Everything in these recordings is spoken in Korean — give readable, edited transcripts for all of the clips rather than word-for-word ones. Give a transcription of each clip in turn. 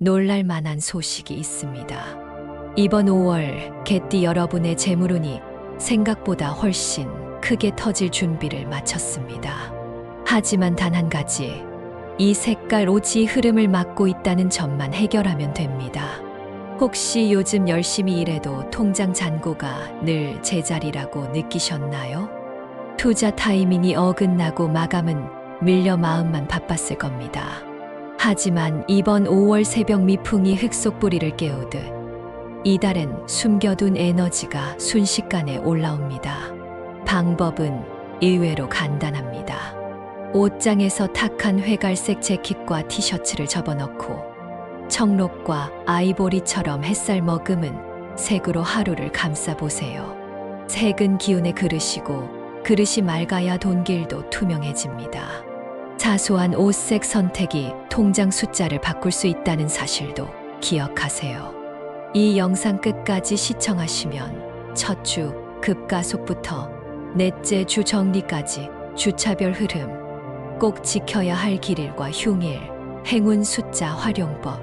놀랄 만한 소식이 있습니다. 이번 5월 개띠 여러분의 재물운이 생각보다 훨씬 크게 터질 준비를 마쳤습니다. 하지만 단 한 가지, 이 색깔 오지 흐름을 막고 있다는 점만 해결하면 됩니다. 혹시 요즘 열심히 일해도 통장 잔고가 늘 제자리라고 느끼셨나요? 투자 타이밍이 어긋나고 마감은 밀려 마음만 바빴을 겁니다. 하지만 이번 5월 새벽 미풍이 흙속 뿌리를 깨우듯 이달엔 숨겨둔 에너지가 순식간에 올라옵니다. 방법은 의외로 간단합니다. 옷장에서 탁한 회갈색 재킷과 티셔츠를 접어넣고 청록과 아이보리처럼 햇살 머금은 색으로 하루를 감싸보세요. 색은 기운의 그릇이고 그릇이 맑아야 돈길도 투명해집니다. 사소한 옷색 선택이 통장 숫자를 바꿀 수 있다는 사실도 기억하세요. 이 영상 끝까지 시청하시면 첫 주 급가속부터 넷째 주 정리까지 주차별 흐름, 꼭 지켜야 할 길일과 흉일, 행운 숫자 활용법,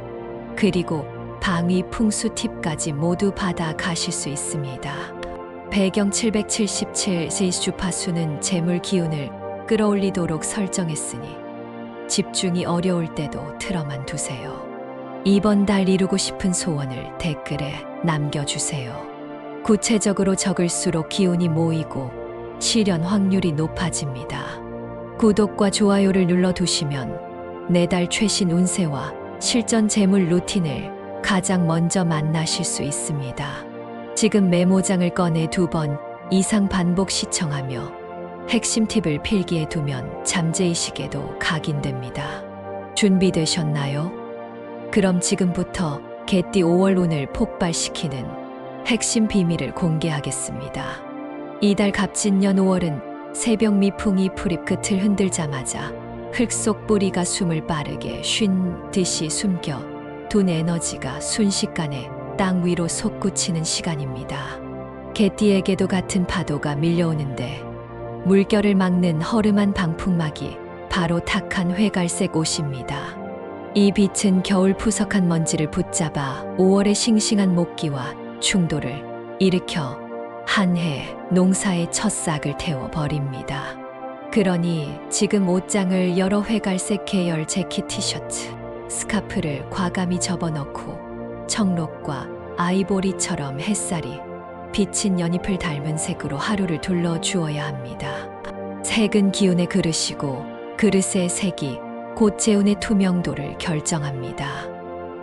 그리고 방위 풍수 팁까지 모두 받아 가실 수 있습니다. 배경 777의 주파수는 재물 기운을 끌어올리도록 설정했으니 집중이 어려울 때도 틀어만 두세요. 이번 달 이루고 싶은 소원을 댓글에 남겨주세요. 구체적으로 적을수록 기운이 모이고 실현 확률이 높아집니다. 구독과 좋아요를 눌러두시면 매달 최신 운세와 실전 재물 루틴을 가장 먼저 만나실 수 있습니다. 지금 메모장을 꺼내 2번 이상 반복 시청하며 핵심 팁을 필기해 두면 잠재의식에도 각인됩니다. 준비되셨나요? 그럼 지금부터 개띠 5월 운을 폭발시키는 핵심 비밀을 공개하겠습니다. 이달 갑진년 5월은 새벽 미풍이 풀잎 끝을 흔들자마자 흙 속 뿌리가 숨을 빠르게 쉰 듯이 숨겨 둔 에너지가 순식간에 땅 위로 솟구치는 시간입니다. 개띠에게도 같은 파도가 밀려오는데 물결을 막는 허름한 방풍막이 바로 탁한 회갈색 옷입니다. 이 빛은 겨울 푸석한 먼지를 붙잡아 5월의 싱싱한 목기와 충돌을 일으켜 한 해 농사의 첫 싹을 태워버립니다. 그러니 지금 옷장을 열어 회갈색 계열 재킷 티셔츠, 스카프를 과감히 접어넣고 청록과 아이보리처럼 햇살이 비친 연잎을 닮은 색으로 하루를 둘러주어야 합니다. 색은 기운의 그릇이고 그릇의 색이 곧 재운의 투명도를 결정합니다.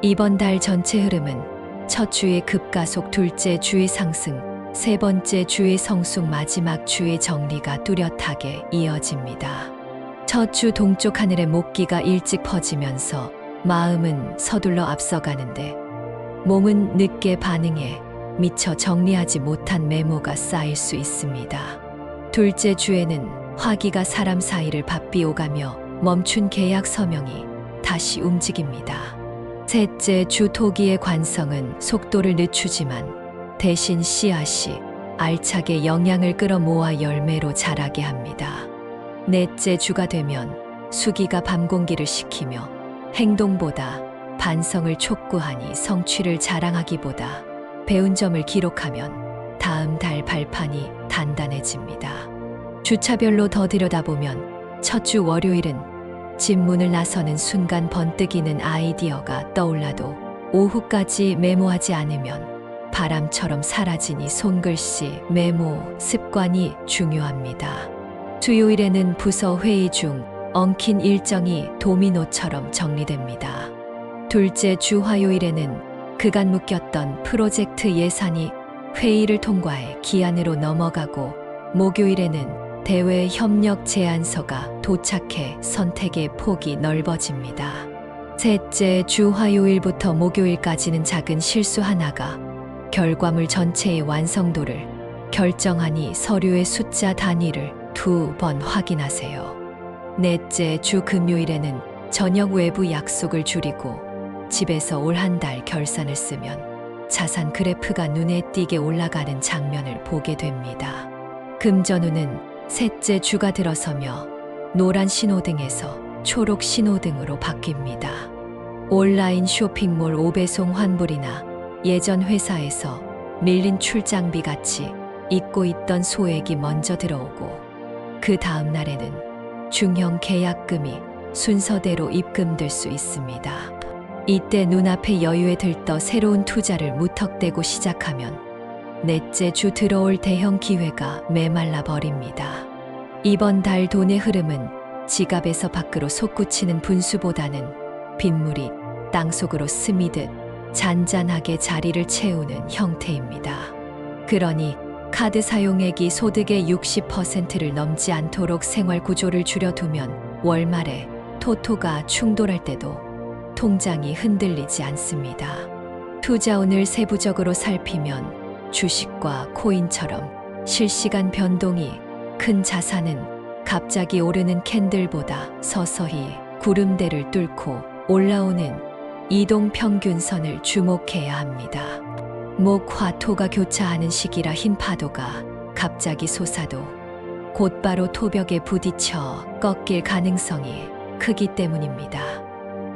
이번 달 전체 흐름은 첫 주의 급가속, 둘째 주의 상승, 세 번째 주의 성숙, 마지막 주의 정리가 뚜렷하게 이어집니다. 첫 주 동쪽 하늘의 목기가 일찍 퍼지면서 마음은 서둘러 앞서가는데 몸은 늦게 반응해 미처 정리하지 못한 메모가 쌓일 수 있습니다. 둘째 주에는 화기가 사람 사이를 바삐 오가며 멈춘 계약 서명이 다시 움직입니다. 셋째 주 토기의 관성은 속도를 늦추지만 대신 씨앗이 알차게 영양을 끌어모아 열매로 자라게 합니다. 넷째 주가 되면 수기가 밤공기를 식히며 행동보다 반성을 촉구하니 성취를 자랑하기보다 배운 점을 기록하면 다음 달 발판이 단단해집니다. 주차별로 더 들여다보면 첫 주 월요일은 집 문을 나서는 순간 번뜩이는 아이디어가 떠올라도 오후까지 메모하지 않으면 바람처럼 사라지니 손글씨, 메모, 습관이 중요합니다. 수요일에는 부서 회의 중 엉킨 일정이 도미노처럼 정리됩니다. 둘째 주 화요일에는 그간 묶였던 프로젝트 예산이 회의를 통과해 기한으로 넘어가고 목요일에는 대외 협력 제안서가 도착해 선택의 폭이 넓어집니다. 셋째 주 화요일부터 목요일까지는 작은 실수 하나가 결과물 전체의 완성도를 결정하니 서류의 숫자 단위를 2번 확인하세요. 넷째 주 금요일에는 저녁 외부 약속을 줄이고 집에서 올 한 달 결산을 쓰면 자산 그래프가 눈에 띄게 올라가는 장면을 보게 됩니다. 금전운은 셋째 주가 들어서며 노란 신호등에서 초록 신호등으로 바뀝니다. 온라인 쇼핑몰 5배송 환불이나 예전 회사에서 밀린 출장비 같이 잊고 있던 소액이 먼저 들어오고 그 다음 날에는 중형 계약금이 순서대로 입금될 수 있습니다. 이때 눈앞에 여유에 들떠 새로운 투자를 무턱대고 시작하면 넷째 주 들어올 대형 기회가 메말라 버립니다. 이번 달 돈의 흐름은 지갑에서 밖으로 솟구치는 분수보다는 빗물이 땅속으로 스미듯 잔잔하게 자리를 채우는 형태입니다. 그러니 카드 사용액이 소득의 60%를 넘지 않도록 생활 구조를 줄여두면 월말에 토토가 충돌할 때도 통장이 흔들리지 않습니다. 투자운을 세부적으로 살피면 주식과 코인처럼 실시간 변동이 큰 자산은 갑자기 오르는 캔들보다 서서히 구름대를 뚫고 올라오는 이동 평균선을 주목해야 합니다. 목화 토가 교차하는 시기라 흰 파도가 갑자기 솟아도 곧바로 토벽에 부딪혀 꺾일 가능성이 크기 때문입니다.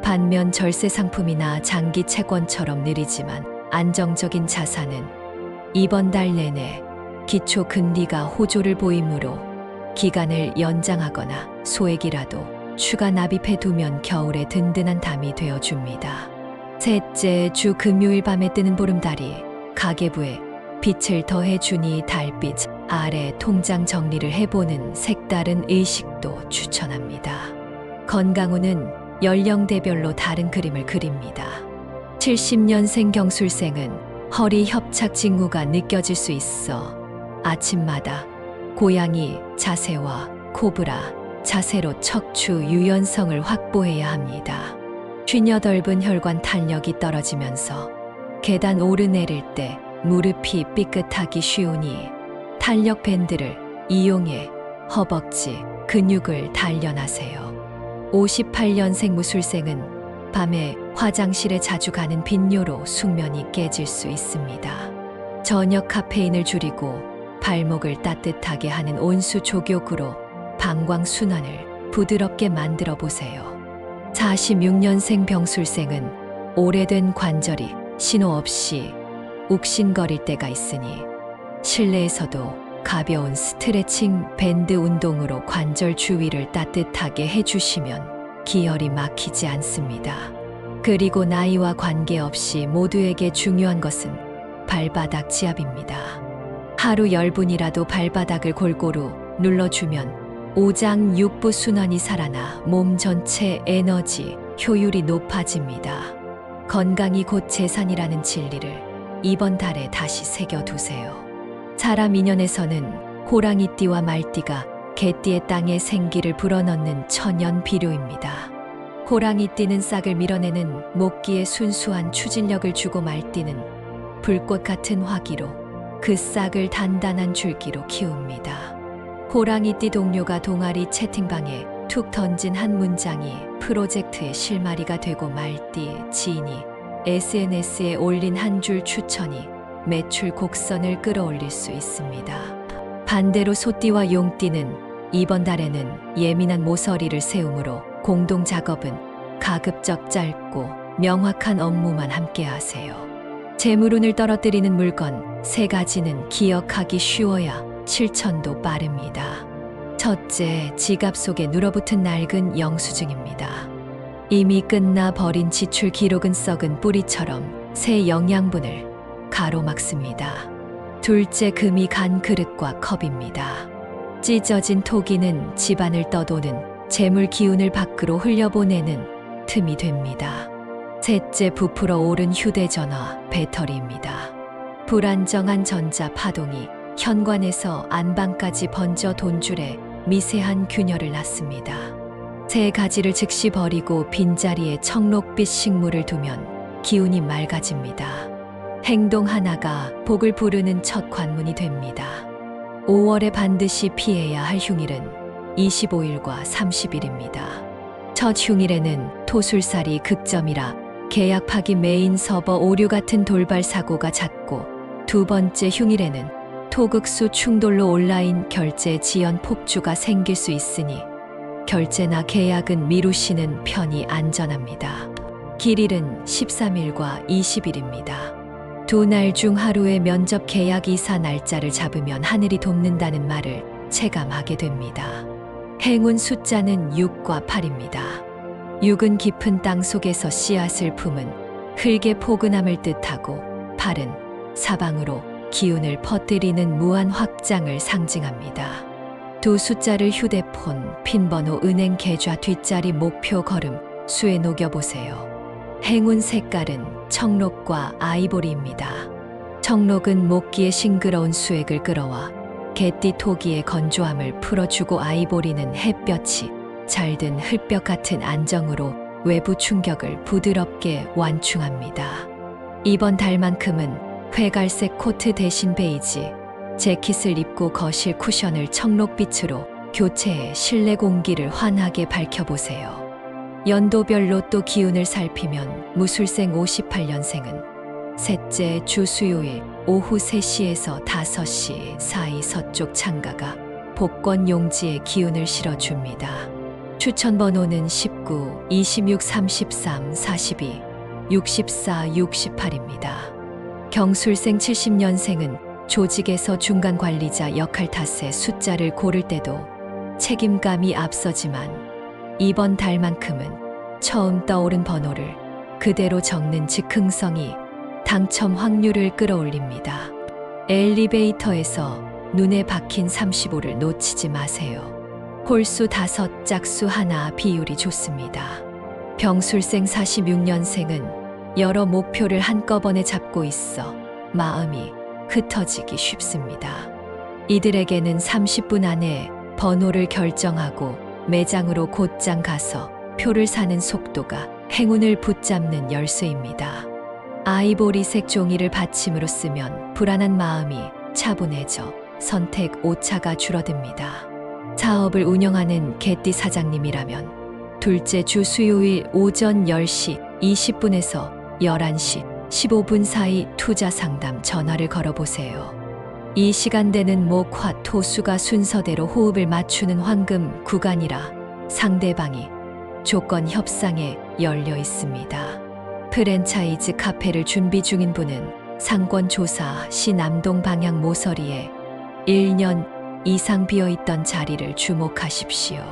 반면 절세 상품이나 장기 채권처럼 느리지만 안정적인 자산은 이번 달 내내 기초 금리가 호조를 보이므로 기간을 연장하거나 소액이라도 추가 납입해 두면 겨울에 든든한 담이 되어줍니다. 셋째 주 금요일 밤에 뜨는 보름달이 가계부에 빛을 더해주니 달빛 아래 통장 정리를 해보는 색다른 의식도 추천합니다. 건강운은 연령대별로 다른 그림을 그립니다. 70년생 경술생은 허리 협착 징후가 느껴질 수 있어 아침마다 고양이 자세와 코브라 자세로 척추 유연성을 확보해야 합니다. 58분 혈관 탄력이 떨어지면서 계단 오르내릴 때 무릎이 삐끗하기 쉬우니 탄력 밴드를 이용해 허벅지 근육을 단련하세요. 58년생 무술생은 밤에 화장실에 자주 가는 빈뇨로 숙면이 깨질 수 있습니다. 저녁 카페인을 줄이고 발목을 따뜻하게 하는 온수 족욕으로 방광 순환을 부드럽게 만들어 보세요. 46년생 병술생은 오래된 관절이 신호 없이 욱신거릴 때가 있으니 실내에서도 가벼운 스트레칭 밴드 운동으로 관절 주위를 따뜻하게 해주시면 기혈이 막히지 않습니다. 그리고 나이와 관계없이 모두에게 중요한 것은 발바닥 지압입니다. 하루 10분이라도 발바닥을 골고루 눌러주면 오장 육부 순환이 살아나 몸 전체 에너지 효율이 높아집니다. 건강이 곧 재산이라는 진리를 이번 달에 다시 새겨두세요. 사람 인연에서는 호랑이띠와 말띠가 개띠의 땅에 생기를 불어넣는 천연 비료입니다. 호랑이띠는 싹을 밀어내는 목기에 순수한 추진력을 주고 말띠는 불꽃 같은 화기로 그 싹을 단단한 줄기로 키웁니다. 호랑이띠 동료가 동아리 채팅방에 툭 던진 한 문장이 프로젝트의 실마리가 되고 말띠 지인이 SNS에 올린 한 줄 추천이 매출 곡선을 끌어올릴 수 있습니다. 반대로 소띠와 용띠는 이번 달에는 예민한 모서리를 세우므로 공동 작업은 가급적 짧고 명확한 업무만 함께 하세요. 재물운을 떨어뜨리는 물건 3가지는 기억하기 쉬워야 실천도 빠릅니다. 첫째, 지갑 속에 눌어붙은 낡은 영수증입니다. 이미 끝나 버린 지출 기록은 썩은 뿌리처럼 새 영양분을 가로막습니다. 둘째, 금이 간 그릇과 컵입니다. 찢어진 토기는 집안을 떠도는 재물 기운을 밖으로 흘려보내는 틈이 됩니다. 셋째, 부풀어 오른 휴대전화 배터리입니다. 불안정한 전자 파동이 현관에서 안방까지 번져 돈줄에 미세한 균열을 낳습니다. 3가지를 즉시 버리고 빈자리에 청록빛 식물을 두면 기운이 맑아집니다. 행동 하나가 복을 부르는 첫 관문이 됩니다. 5월에 반드시 피해야 할 흉일은 25일과 30일입니다. 첫 흉일에는 토술살이 극점이라 계약 파기 메인 서버 오류 같은 돌발 사고가 잦고, 두 번째 흉일에는 토극수 충돌로 온라인 결제 지연 폭주가 생길 수 있으니 결제나 계약은 미루시는 편이 안전합니다. 길일은 13일과 20일입니다. 두 날 중 하루의 면접 계약 이사 날짜를 잡으면 하늘이 돕는다는 말을 체감하게 됩니다. 행운 숫자는 6과 8입니다. 6은 깊은 땅 속에서 씨앗을 품은 흙의 포근함을 뜻하고 8은 사방으로 기운을 퍼뜨리는 무한 확장을 상징합니다. 두 숫자를 휴대폰, 핀번호, 은행 계좌, 뒷자리, 목표, 걸음, 수에 녹여보세요. 행운 색깔은 청록과 아이보리입니다. 청록은 목기의 싱그러운 수액을 끌어와 개띠 토기의 건조함을 풀어주고, 아이보리는 햇볕이 잘든 흙벽 같은 안정으로 외부 충격을 부드럽게 완충합니다. 이번 달만큼은 회갈색 코트 대신 베이지 재킷을 입고 거실 쿠션을 청록빛으로 교체해 실내 공기를 환하게 밝혀보세요. 연도별 로또 기운을 살피면 무술생 58년생은 셋째 주 수요일 오후 3시에서 5시 사이 서쪽 창가가 복권 용지에 기운을 실어줍니다. 추천 번호는 19, 26, 33, 42, 64, 68입니다. 경술생 70년생은 조직에서 중간 관리자 역할 탓에 숫자를 고를 때도 책임감이 앞서지만 이번 달만큼은 처음 떠오른 번호를 그대로 적는 즉흥성이 당첨 확률을 끌어올립니다. 엘리베이터에서 눈에 박힌 35를 놓치지 마세요. 홀수 5, 짝수 1 비율이 좋습니다. 병술생 46년생은 여러 목표를 한꺼번에 잡고 있어 마음이 흩어지기 쉽습니다. 이들에게는 30분 안에 번호를 결정하고 매장으로 곧장 가서 표를 사는 속도가 행운을 붙잡는 열쇠입니다. 아이보리색 종이를 받침으로 쓰면 불안한 마음이 차분해져 선택 오차가 줄어듭니다. 사업을 운영하는 개띠 사장님이라면 둘째 주 수요일 오전 10시 20분에서 11시 15분 사이 투자 상담 전화를 걸어보세요. 이 시간대는 목화 토수가 순서대로 호흡을 맞추는 황금 구간이라 상대방이 조건 협상에 열려 있습니다. 프랜차이즈 카페를 준비 중인 분은 상권조사 시 남동 방향 모서리에 1년 이상 비어있던 자리를 주목하십시오.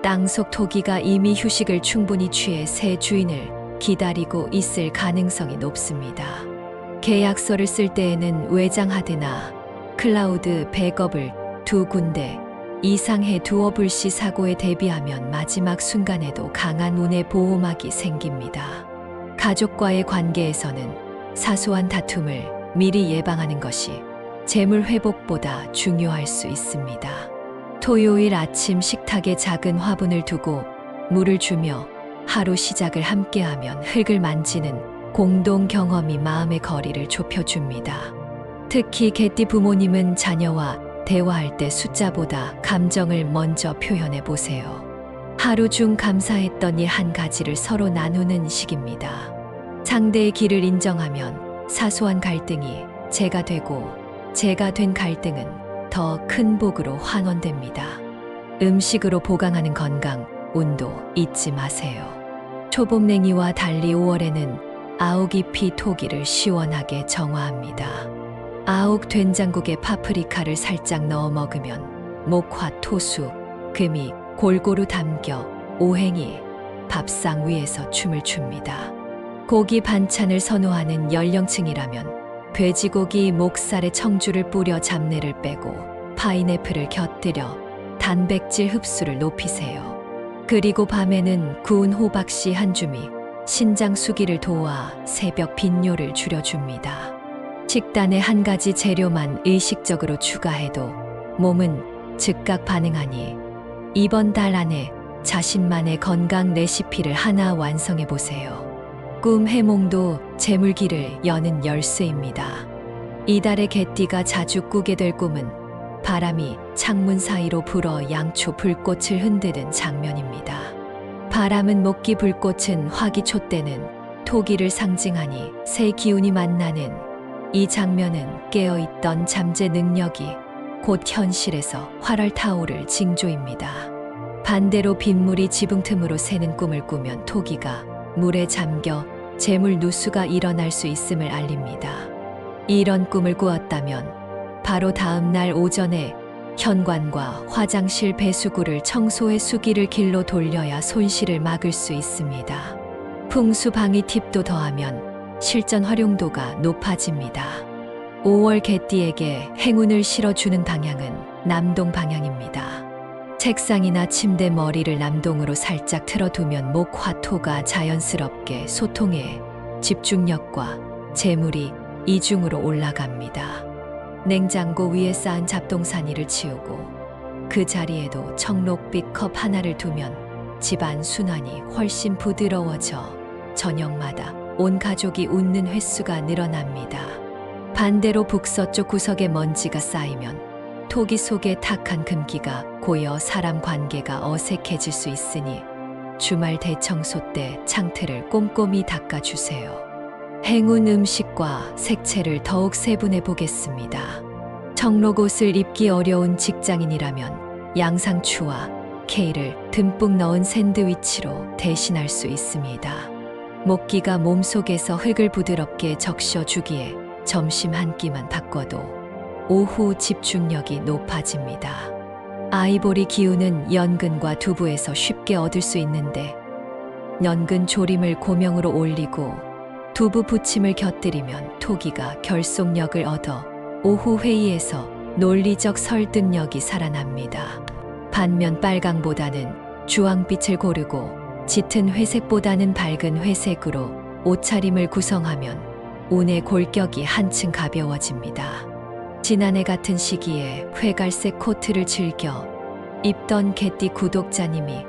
땅속 토기가 이미 휴식을 충분히 취해 새 주인을 기다리고 있을 가능성이 높습니다. 계약서를 쓸 때에는 외장하드나 클라우드 백업을 2군데 이상 해 두어 볼 시 사고에 대비하면 마지막 순간에도 강한 운의 보호막이 생깁니다. 가족과의 관계에서는 사소한 다툼을 미리 예방하는 것이 재물 회복보다 중요할 수 있습니다. 토요일 아침 식탁에 작은 화분을 두고 물을 주며 하루 시작을 함께하면 흙을 만지는 공동 경험이 마음의 거리를 좁혀줍니다. 특히 개띠 부모님은 자녀와 대화할 때 숫자보다 감정을 먼저 표현해 보세요. 하루 중 감사했던 일 한 가지를 서로 나누는 시기입니다. 상대의 길을 인정하면 사소한 갈등이 제가 되고 제가 된 갈등은 더 큰 복으로 환원됩니다. 음식으로 보강하는 건강, 운도 잊지 마세요. 초봄냉이와 달리 5월에는 아욱잎이 토기를 시원하게 정화합니다. 아욱 된장국에 파프리카를 살짝 넣어 먹으면 목화 토수, 금이 골고루 담겨 오행이 밥상 위에서 춤을 춥니다. 고기 반찬을 선호하는 연령층이라면 돼지고기 목살에 청주를 뿌려 잡내를 빼고 파인애플을 곁들여 단백질 흡수를 높이세요. 그리고 밤에는 구운 호박씨 한 줌이 신장 수기를 도와 새벽 빈뇨를 줄여줍니다. 식단에 한 가지 재료만 의식적으로 추가해도 몸은 즉각 반응하니 이번 달 안에 자신만의 건강 레시피를 하나 완성해 보세요. 꿈 해몽도 재물길을 여는 열쇠입니다. 이달의 개띠가 자주 꾸게 될 꿈은 바람이 창문 사이로 불어 양초 불꽃을 흔드는 장면입니다. 바람은 목기, 불꽃은 화기초 때는 토기를 상징하니 새 기운이 만나는 이 장면은 깨어있던 잠재 능력이 곧 현실에서 활활 타오를 징조입니다. 반대로 빗물이 지붕 틈으로 새는 꿈을 꾸면 토기가 물에 잠겨 재물 누수가 일어날 수 있음을 알립니다. 이런 꿈을 꾸었다면 바로 다음 날 오전에 현관과 화장실 배수구를 청소해 수기를 길로 돌려야 손실을 막을 수 있습니다. 풍수 방위 팁도 더하면 실전 활용도가 높아집니다. 5월 개띠에게 행운을 실어주는 방향은 남동 방향입니다. 책상이나 침대 머리를 남동으로 살짝 틀어두면 목화토가 자연스럽게 소통해 집중력과 재물이 이중으로 올라갑니다. 냉장고 위에 쌓은 잡동사니를 치우고 그 자리에도 청록빛 컵 하나를 두면 집안 순환이 훨씬 부드러워져 저녁마다 온 가족이 웃는 횟수가 늘어납니다. 반대로 북서쪽 구석에 먼지가 쌓이면 토기 속에 탁한 금기가 고여 사람 관계가 어색해질 수 있으니 주말 대청소 때 창틀을 꼼꼼히 닦아주세요. 행운 음식과 색채를 더욱 세분해 보겠습니다. 청록 옷을 입기 어려운 직장인이라면 양상추와 케일을 듬뿍 넣은 샌드위치로 대신할 수 있습니다. 모기가 몸속에서 흙을 부드럽게 적셔주기에 점심 한 끼만 바꿔도 오후 집중력이 높아집니다. 아이보리 기운은 연근과 두부에서 쉽게 얻을 수 있는데 연근 조림을 고명으로 올리고 두부 부침을 곁들이면 토기가 결속력을 얻어 오후 회의에서 논리적 설득력이 살아납니다. 반면 빨강보다는 주황빛을 고르고 짙은 회색보다는 밝은 회색으로 옷차림을 구성하면 운의 골격이 한층 가벼워집니다. 지난해 같은 시기에 회갈색 코트를 즐겨 입던 개띠 구독자님이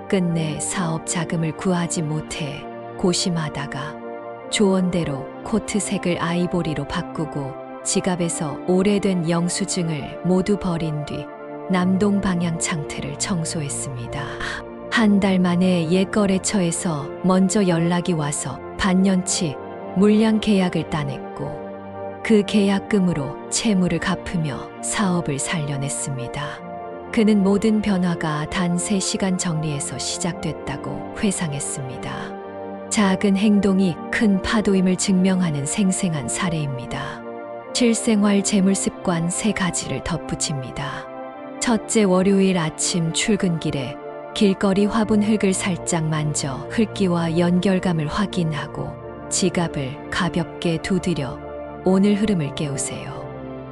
끝내 사업 자금을 구하지 못해 고심하다가 조언대로 코트색을 아이보리로 바꾸고 지갑에서 오래된 영수증을 모두 버린 뒤 남동 방향 창틀을 청소했습니다. 한 달 만에 옛 거래처에서 먼저 연락이 와서 반년치 물량 계약을 따냈고 그 계약금으로 채무를 갚으며 사업을 살려냈습니다. 그는 모든 변화가 단 3시간 정리에서 시작됐다고 회상했습니다. 작은 행동이 큰 파도임을 증명하는 생생한 사례입니다. 실생활 재물 습관 3가지를 덧붙입니다. 첫째, 월요일 아침 출근길에 길거리 화분 흙을 살짝 만져 흙기와 연결감을 확인하고 지갑을 가볍게 두드려 오늘 흐름을 깨우세요.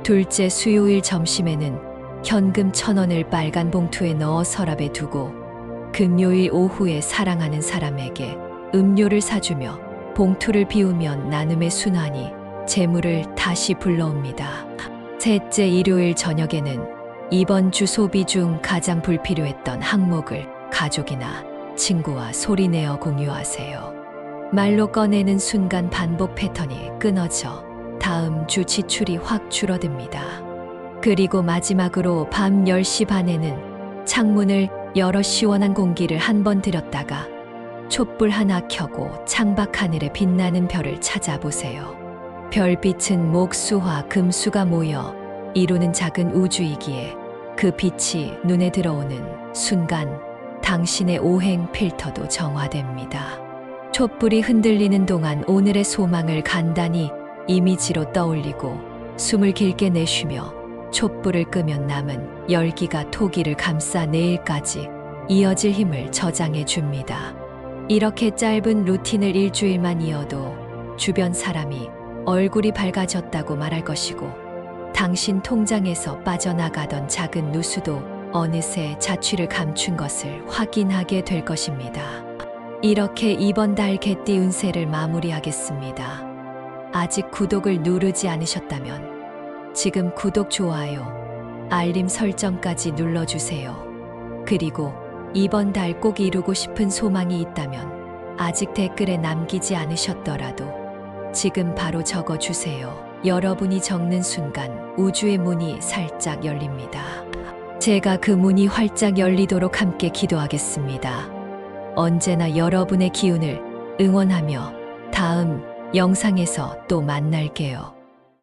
둘째, 수요일 점심에는 현금 1,000원을 빨간 봉투에 넣어 서랍에 두고 금요일 오후에 사랑하는 사람에게 음료를 사주며 봉투를 비우면 나눔의 순환이 재물을 다시 불러옵니다. 셋째, 일요일 저녁에는 이번 주 소비 중 가장 불필요했던 항목을 가족이나 친구와 소리내어 공유하세요. 말로 꺼내는 순간 반복 패턴이 끊어져 다음 주 지출이 확 줄어듭니다. 그리고 마지막으로 밤 10시 반에는 창문을 열어 시원한 공기를 한 번 들였다가 촛불 하나 켜고 창밖 하늘에 빛나는 별을 찾아보세요. 별빛은 목, 수화, 금, 수가 모여 이루는 작은 우주이기에 그 빛이 눈에 들어오는 순간 당신의 오행 필터도 정화됩니다. 촛불이 흔들리는 동안 오늘의 소망을 간단히 이미지로 떠올리고 숨을 길게 내쉬며 촛불을 끄면 남은 열기가 토기를 감싸 내일까지 이어질 힘을 저장해 줍니다. 이렇게 짧은 루틴을 일주일만 이어도 주변 사람이 얼굴이 밝아졌다고 말할 것이고 당신 통장에서 빠져나가던 작은 누수도 어느새 자취를 감춘 것을 확인하게 될 것입니다. 이렇게 이번 달 개띠 운세를 마무리하겠습니다. 아직 구독을 누르지 않으셨다면 지금 구독, 좋아요, 알림 설정까지 눌러주세요. 그리고 이번 달 꼭 이루고 싶은 소망이 있다면 아직 댓글에 남기지 않으셨더라도 지금 바로 적어주세요. 여러분이 적는 순간 우주의 문이 살짝 열립니다. 제가 그 문이 활짝 열리도록 함께 기도하겠습니다. 언제나 여러분의 기운을 응원하며 다음 영상에서 또 만날게요.